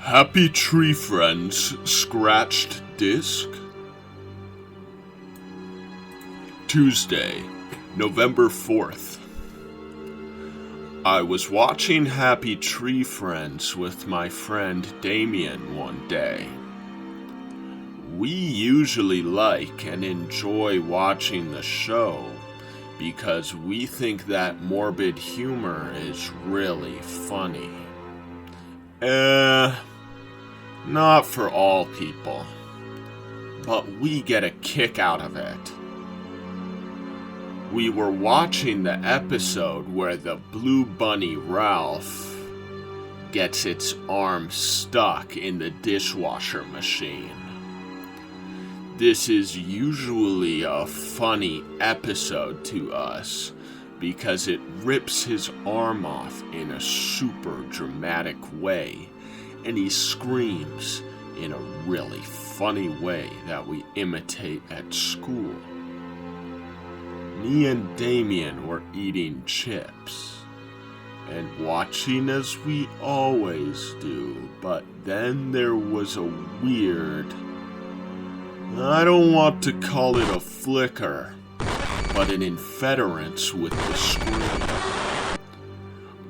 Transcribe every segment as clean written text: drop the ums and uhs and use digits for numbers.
Happy Tree Friends scratched disc. Tuesday, November 4th. I was watching Happy Tree Friends with my friend Damien one day. We usually like and enjoy watching the show because we think that morbid humor is really funny. Not for all people, but we get a kick out of it. We were watching the episode where the blue bunny Ralph gets its arm stuck in the dishwasher machine. This is usually a funny episode to us because it rips his arm off in a super dramatic way, and he screams in a really funny way that we imitate at school. Me and Damien were eating chips and watching as we always do, but then there was a weird, I don't want to call it a flicker, but an interference with the screen.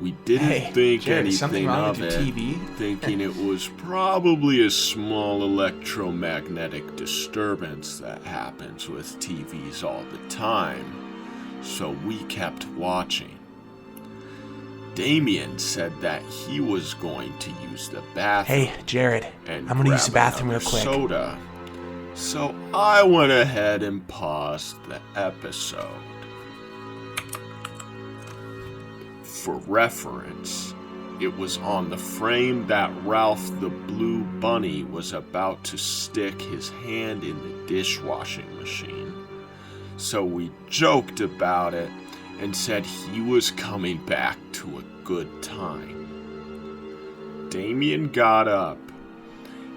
We didn't think Jared, anything of it, TV? thinking it was probably a small electromagnetic disturbance that happens with TVs all the time, so we kept watching. Damien said that he was going to use the bathroom. Hey, Jared, and I'm gonna use the grab bathroom real another quick. Soda. So I went ahead and paused the episode. For reference, it was on the frame that Ralph the Blue Bunny was about to stick his hand in the dishwashing machine. So we joked about it and said he was coming back to a good time. Damien got up,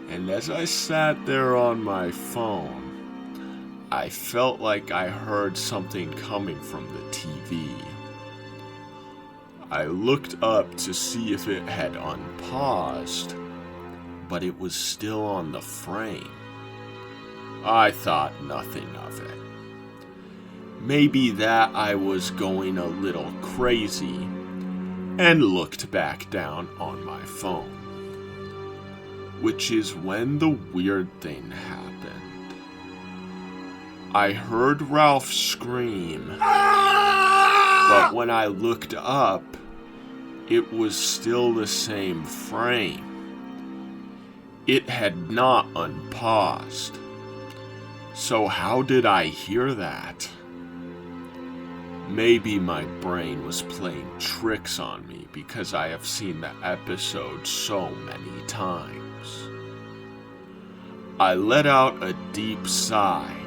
and as I sat there on my phone, I felt like I heard something coming from the TV. I looked up to see if it had unpaused, but it was still on the frame. I thought nothing of it. Maybe that I was going a little crazy, and looked back down on my phone. Which is when the weird thing happened. I heard Ralph scream, but when I looked up, it was still the same frame. It had not unpaused. So how did I hear that? Maybe my brain was playing tricks on me because I have seen the episode so many times. I let out a deep sigh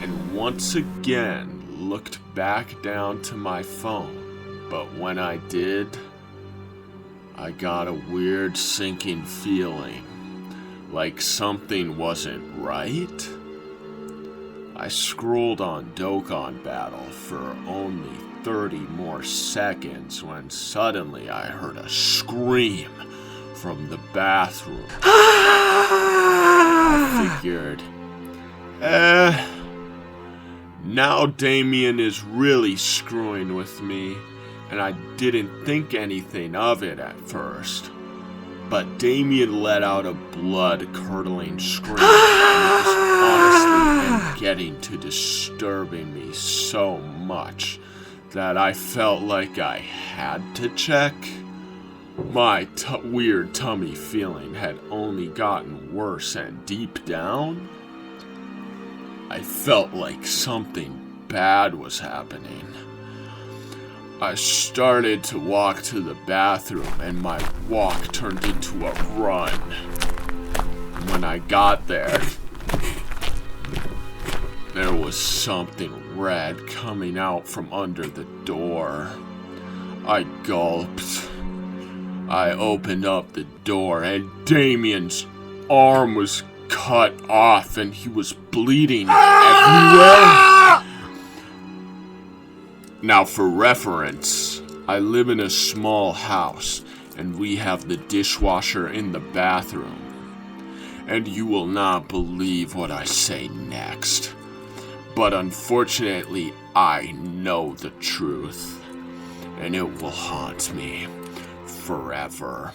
and once again looked back down to my phone, but when I did, I got a weird sinking feeling, like something wasn't right. I scrolled on Dokkan Battle for only 30 more seconds when suddenly I heard a scream from the bathroom. I figured, now Damien is really screwing with me, and I didn't think anything of it at first. But Damien let out a blood-curdling scream, and it was honestly getting to disturbing me so much that I felt like I had to check. My weird tummy feeling had only gotten worse, and deep down, I felt like something bad was happening. I started to walk to the bathroom, and my walk turned into a run. When I got there, there was something red coming out from under the door. I gulped. I opened up the door, and Damien's arm was cut off and he was bleeding everywhere. Now for reference, I live in a small house and we have the dishwasher in the bathroom. And you will not believe what I say next. But unfortunately, I know the truth. And it will haunt me forever.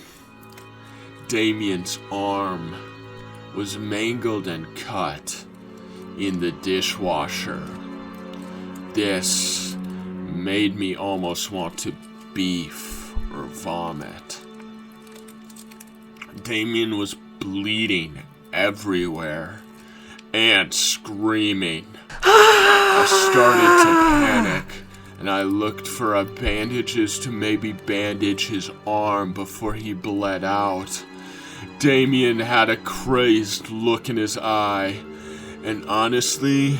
Damien's arm was mangled and cut in the dishwasher. This made me almost want to beef or vomit. Damien was bleeding everywhere and screaming. I started to panic and I looked for bandages to maybe bandage his arm before he bled out. Damien had a crazed look in his eye, and honestly,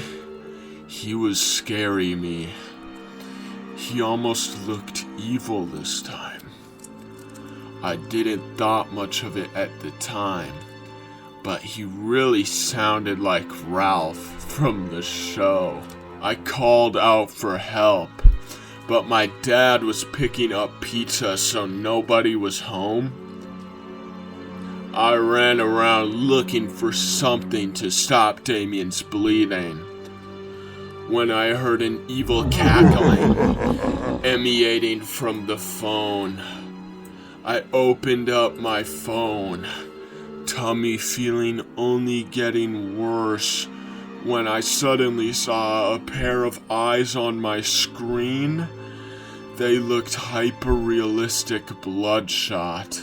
he was scaring me. He almost looked evil this time. I didn't thought much of it at the time, but he really sounded like Ralph from the show. I called out for help, but my dad was picking up pizza, so nobody was home. I ran around looking for something to stop Damien's bleeding, when I heard an evil cackling emanating from the phone. I opened up my phone, tummy feeling only getting worse, when I suddenly saw a pair of eyes on my screen. They looked hyper-realistic bloodshot.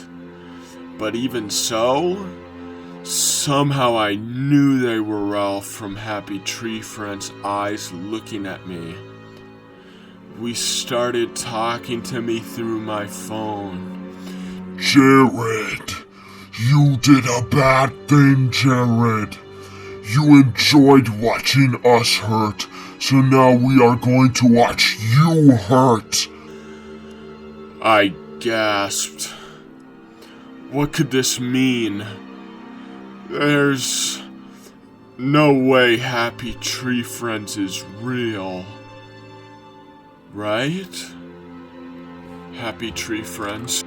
But even so, somehow I knew they were Ralph from Happy Tree Friend's eyes looking at me. We started talking to me through my phone. Jared, you did a bad thing, Jared. You enjoyed watching us hurt, so now we are going to watch you hurt. I gasped. What could this mean? There's no way Happy Tree Friends is real. Right? Happy Tree Friends.